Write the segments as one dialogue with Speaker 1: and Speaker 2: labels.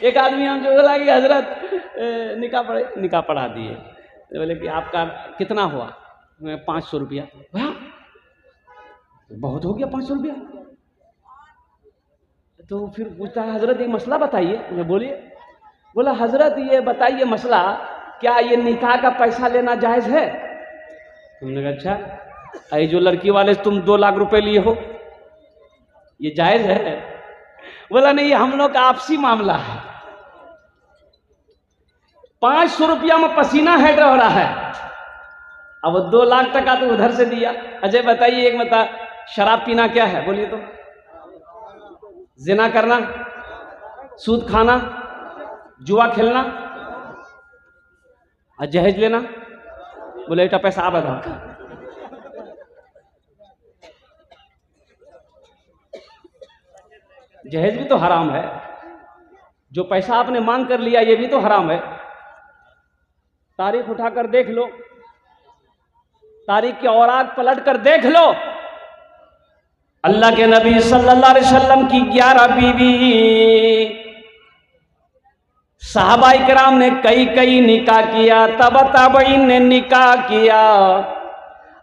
Speaker 1: एक आदमी हमसे बोला कि हजरत निकाह पढ़ा दिए। तो बोले कि आपका कितना हुआ? 500 रुपया। बहुत हो गया 500 रुपया। तो फिर पूछता है हजरत एक मसला बताइए। मैं बोलिए। बोला हजरत ये बताइए मसला, क्या ये निकाह का पैसा लेना जायज है? हमने कहा अच्छा, ये जो लड़की वाले तुम 2 लाख रुपए लिए हो, ये जायज है? बोला नहीं, ये हम लोग का आपसी मामला है। 500 रुपया में पसीना हेड हो रहा है, अब 2 लाख टका तो उधर से दिया। अजय बताइए एक बता, शराब पीना क्या है? बोलिए तो। जिना करना, सूद खाना, जुआ खेलना और जहेज लेना। बोले बेटा पैसा आप बताओ। जहेज भी तो हराम है, जो पैसा आपने मांग कर लिया ये भी तो हराम है। तारीख उठाकर देख लो, तारीख के औराक पलट कर देख लो। अल्लाह के नबी सल्लल्लाहु अलैहि वसल्लम की 11 बीवी, सहाबाए किराम ने कई निकाह किया, ताबईन ने निकाह किया,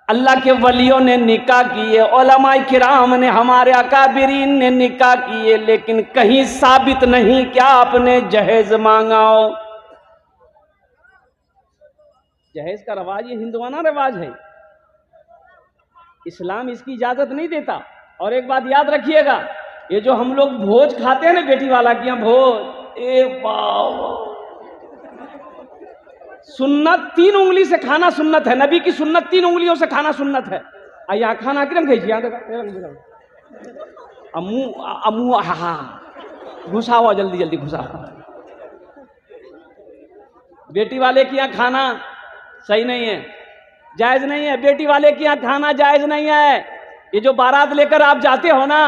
Speaker 1: अल्लाह के वलियों ने निकाह किए, उलमाए किराम ने, हमारे अकाबिरीन ने निकाह किए, लेकिन कहीं साबित नहीं क्या आपने जहेज मांगा हो। जहेज का रवाज ये हिंदुआना रवाज है, इस्लाम इसकी इजाजत नहीं देता। और एक बात याद रखिएगा, ये जो हम लोग भोज खाते हैं ना, बेटी वाला की यहाँ भोज, सुन्नत 3 उंगली से खाना सुन्नत है, नबी की सुन्नत 3 उंगलियों से खाना सुन्नत है। यहाँ खाना किरम भेजिए, अमू हा घुसा हुआ, जल्दी जल्दी घुसा। बेटी वाले की यहाँ खाना सही नहीं है, जायज नहीं है। बेटी वाले के यहाँ खाना जायज नहीं है। ये जो बारात लेकर आप जाते हो ना,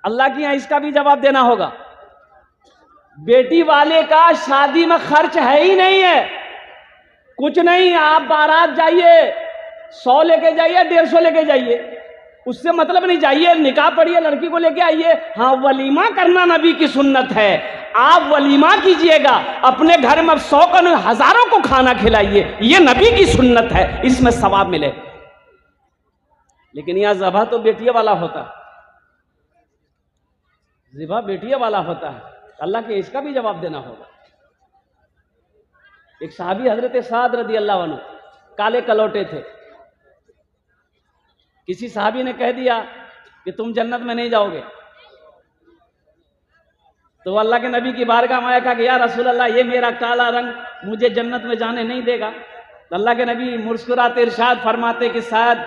Speaker 1: अल्लाह के यहाँ इसका भी जवाब देना होगा। बेटी वाले का शादी में खर्च है ही नहीं है, कुछ नहीं। आप बारात जाइए, 100 लेके जाइए, 150 लेके जाइए, उससे मतलब नहीं। जाइए, निकाह पढ़िए, लड़की को लेके आइए। हाँ, वलीमा करना नबी की सुन्नत है, आप वलीमा कीजिएगा, अपने घर में 100 का नहीं, हजारों को खाना खिलाइए, ये नबी की सुन्नत है, इसमें सवाब मिले। लेकिन यहां ज़बह तो बेटिया वाला होता है, ज़िबा बेटिया वाला होता है। अल्लाह के इसका भी जवाब देना होगा। एक साहबी हजरत साद रदी अल्लाह अन्हु काले कलौटे थे। किसी साहबी ने कह दिया कि तुम जन्नत में नहीं जाओगे, तो अल्लाह के नबी की बारगाह में आया, कहा कि या रसूल अल्लाह, ये मेरा काला रंग मुझे जन्नत में जाने नहीं देगा। तो अल्लाह के नबी मुस्कुराते इरशाद फरमाते कि शायद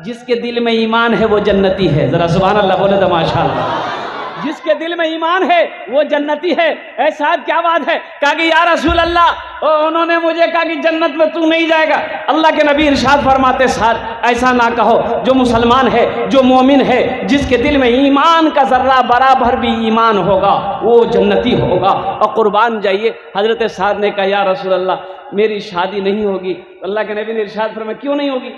Speaker 1: जिसके दिल में ईमान है वो जन्नती है। जरा सुभान अल्लाह बोले तो माशाअल्लाह। जिसके दिल में ईमान है वो जन्नती है। ऐ साहब क्या बात है? कहा कि या रसूल अल्लाह, उन्होंने मुझे कहा कि जन्नत में तू नहीं जाएगा। अल्लाह के नबी इरशाद फरमाते साहब ऐसा ना कहो, जो मुसलमान है, जो मोमिन है, जिसके दिल में ईमान का जर्रा बराबर भी ईमान होगा वो जन्नती होगा। और कुर्बान जाइए। हजरत साद ने कहा या रसूल अल्लाह मेरी शादी नहीं होगी। अल्लाह के नबी ने इरशाद फरमाया क्यों नहीं होगी?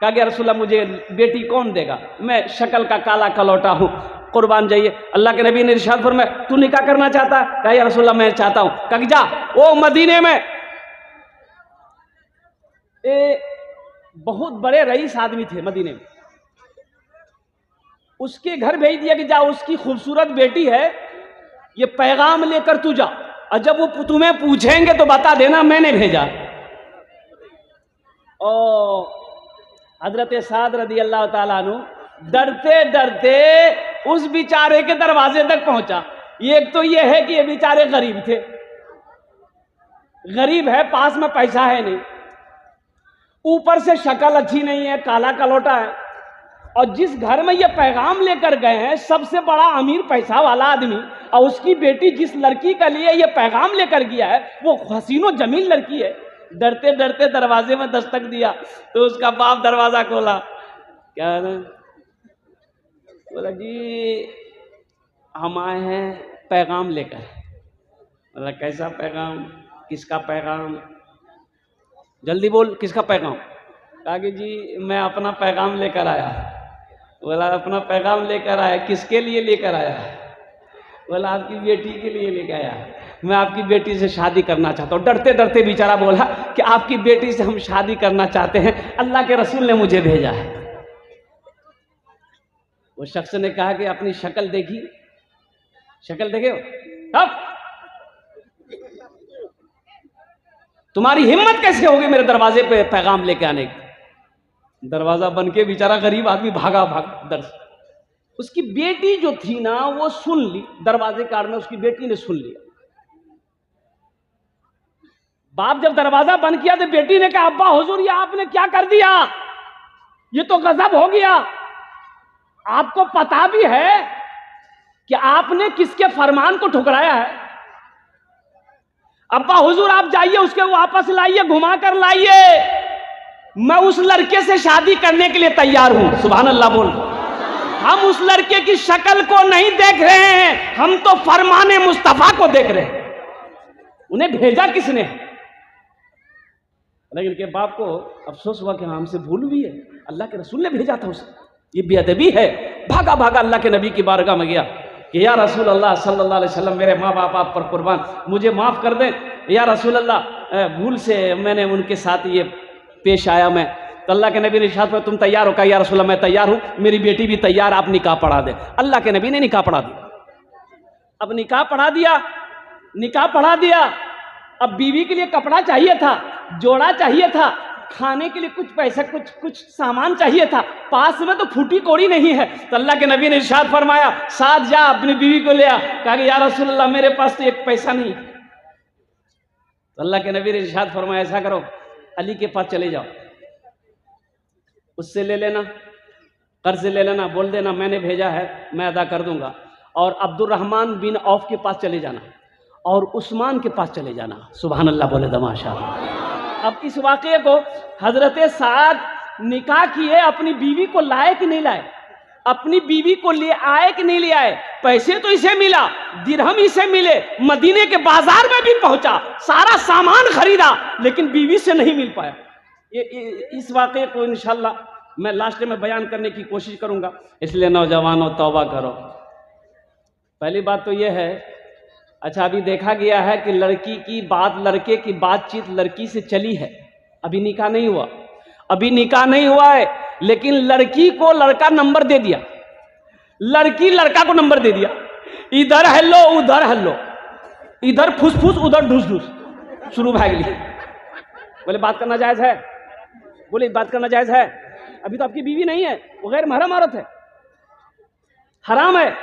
Speaker 1: कहा कि रसूल अल्लाह मुझे बेटी कौन देगा, मैं शक्ल का काला कलौटा हूँ। कुर्बान जाइए। अल्लाह के नबी ने इरशाद फरमाया तू निकाह करना चाहता है? कहा या रसूल अल्लाह मैं चाहता हूँ। कहा कि जा, वो मदीने में बहुत बड़े रईस आदमी थे मदीने में, उसके घर भेज दिया कि जा, उसकी खूबसूरत बेटी है, ये पैगाम लेकर तू जा, और जब वो तुम्हें पूछेंगे तो बता देना मैंने भेजा। और हजरत साद रदी अल्लाह ताला अन्हु डरते डरते उस बेचारे के दरवाजे तक पहुंचा। एक तो ये है कि ये बेचारे गरीब थे, गरीब है, पास में पैसा है नहीं, ऊपर से शक्ल अच्छी नहीं है, काला कलौटा है। और जिस घर में ये पैगाम लेकर गए हैं सबसे बड़ा अमीर पैसा वाला आदमी, और उसकी बेटी जिस लड़की के लिए ये पैगाम लेकर गया है वो हसीनो जमील लड़की है। डरते डरते दरवाजे में दस्तक दिया तो उसका बाप दरवाजा खोला। क्या है? बोला जी हम आए हैं पैगाम लेकर। बोला कैसा पैगाम, किसका पैगाम, जल्दी बोल किसका पैगाम। कहा कि जी मैं अपना पैगाम लेकर आया। बोला अपना पैगाम लेकर आया, किसके लिए लेकर आया? बोला आपकी बेटी के लिए लेकर आया। मैं आपकी बेटी से शादी करना चाहता हूँ। डरते डरते बेचारा बोला कि आपकी बेटी से हम शादी करना चाहते हैं, अल्लाह के रसूल ने मुझे भेजा है। वो शख्स ने कहा कि अपनी शक्ल देखी, शक्ल देखे हो तब तुम्हारी हिम्मत कैसे होगी मेरे दरवाजे पे पैगाम लेके आने की। दरवाजा बन के बेचारा गरीब आदमी भागा दर से। उसकी बेटी जो थी ना वो सुन ली, दरवाजे कार में उसकी बेटी ने सुन लिया। बाप जब दरवाजा बंद किया तो बेटी ने कहा, अब्बा हुजूर ये आपने क्या कर दिया, ये तो गजब हो गया। आपको पता भी है कि आपने किसके फरमान को ठुकराया है। अब्बा हुजूर आप जाइए, उसके वापस लाइए, घुमा कर लाइए, मैं उस लड़के से शादी करने के लिए तैयार हूं। सुभान अल्लाह बोल। हम उस लड़के की शक्ल को नहीं देख रहे हैं, हम तो फरमाने मुस्तफा को देख रहे हैं। उन्हें भेजा किसने? लेकिन के बाप को अफसोस हुआ कि हमसे भूल हुई है, अल्लाह के रसूल ने भेजा था उसे। ये बेअदबी है। भागा भागा अल्लाह के नबी की बारगाह में गया कि या रसूल अल्लाह सल्लल्लाहु अलैहि वसल्लम, मेरे माँ बाप आप पर कुर्बान, मुझे माफ़ कर दें या रसूल अल्लाह, भूल से मैंने उनके साथ ये पेश आया मैं। तो अल्लाह के नबी ने इरशाद फरमाया, तुम तैयार हो? कहा या रसूल अल्लाह मैं तैयार हूँ, मेरी बेटी भी तैयार, आप निकाह पढ़ा दें। अल्लाह के नबी ने निकाह पढ़ा दिया। अब निकाह पढ़ा दिया, निकाह पढ़ा दिया। अब बीवी के लिए कपड़ा चाहिए था, जोड़ा चाहिए था, खाने के लिए कुछ पैसा, कुछ सामान चाहिए था। पास में तो फूटी कोड़ी नहीं है। तो अल्लाह के नबी ने इरशाद फरमाया, साथ जा अपनी बीवी को ले आ। कहा कि या रसूल अल्लाह मेरे पास तो एक पैसा नहीं। तो अल्लाह के नबी ने इरशाद फरमाया, ऐसा करो अली के पास चले जाओ, उससे ले लेना, कर्ज ले लेना, बोल देना मैंने भेजा है, मैं अदा कर दूंगा। और अब्दुर्रहमान बिन औफ के पास चले जाना और उस्मान के पास चले जाना। सुभान अल्लाह बोले दमाशा। अब इस वाक़े को हजरत साद निकाह किए, अपनी बीवी को लाए कि नहीं लाए, अपनी बीवी को ले आए कि नहीं ले आए। पैसे तो इसे मिला, दिरहम इसे मिले, मदीने के बाजार में भी पहुंचा, सारा सामान खरीदा, लेकिन बीवी से नहीं मिल पाया। इस वाक़े को इंशाल्लाह मैं लास्ट में बयान करने की कोशिश करूंगा, इसलिए नौजवानों तौबा करो। पहली बात तो यह है, अच्छा अभी देखा गया है कि लड़के की बातचीत लड़की से चली है, अभी निकाह नहीं हुआ, अभी निकाह नहीं हुआ है, लेकिन लड़की को लड़का नंबर दे दिया, लड़की लड़का को नंबर दे दिया। इधर हेलो उधर हेलो, इधर फुसफुस उधर ढूस ढूस शुरू भाग ली। बोले बात करना जायज है? बोले बात करना जायज है? अभी तो आपकी बीवी नहीं है, वो गैर महरम औरत है, हराम है,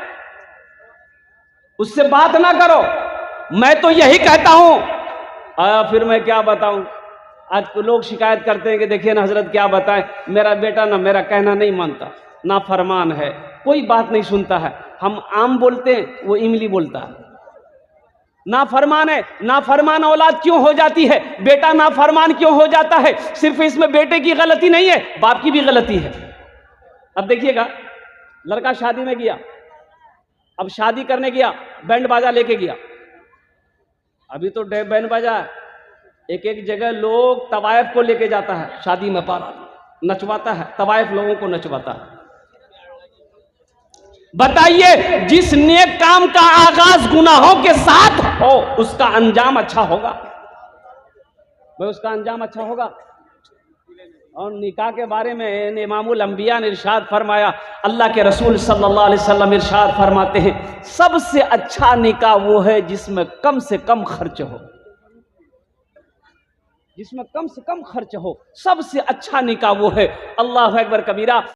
Speaker 1: उससे बात ना करो। मैं तो यही कहता हूं। फिर मैं क्या बताऊं, आज तो लोग शिकायत करते हैं कि देखिए ना हजरत क्या बताएं, मेरा बेटा ना मेरा कहना नहीं मानता, ना फरमान है, कोई बात नहीं सुनता है। हम आम बोलते हैं, वो इमली बोलता है। ना फरमान है, ना फरमान औलाद क्यों हो जाती है, बेटा ना फरमान क्यों हो जाता है? सिर्फ इसमें बेटे की गलती नहीं है, बाप की भी गलती है। अब देखिएगा, लड़का शादी में गया, अब शादी करने गया, बैंड बाजा लेके गया। अभी तो बैंड बाजा एक एक जगह लोग तवायफ को लेके जाता है, शादी में पारा नचवाता है, तवायफ लोगों को नचवाता है। बताइए, जिस नेक काम का आगाज गुनाहों के साथ हो उसका अंजाम अच्छा होगा भाई, उसका अंजाम अच्छा होगा। और निकाह के बारे में इमामुल अंबिया ने इरशाद फरमाया, अल्लाह के रसूल सल्लल्लाहु अलैहि वसल्लम इरशाद फरमाते हैं, सबसे अच्छा निकाह वो है जिसमें कम से कम खर्च हो, जिसमें कम से कम खर्च हो, सबसे अच्छा निकाह वो है। अल्लाहु अकबर कबीरा।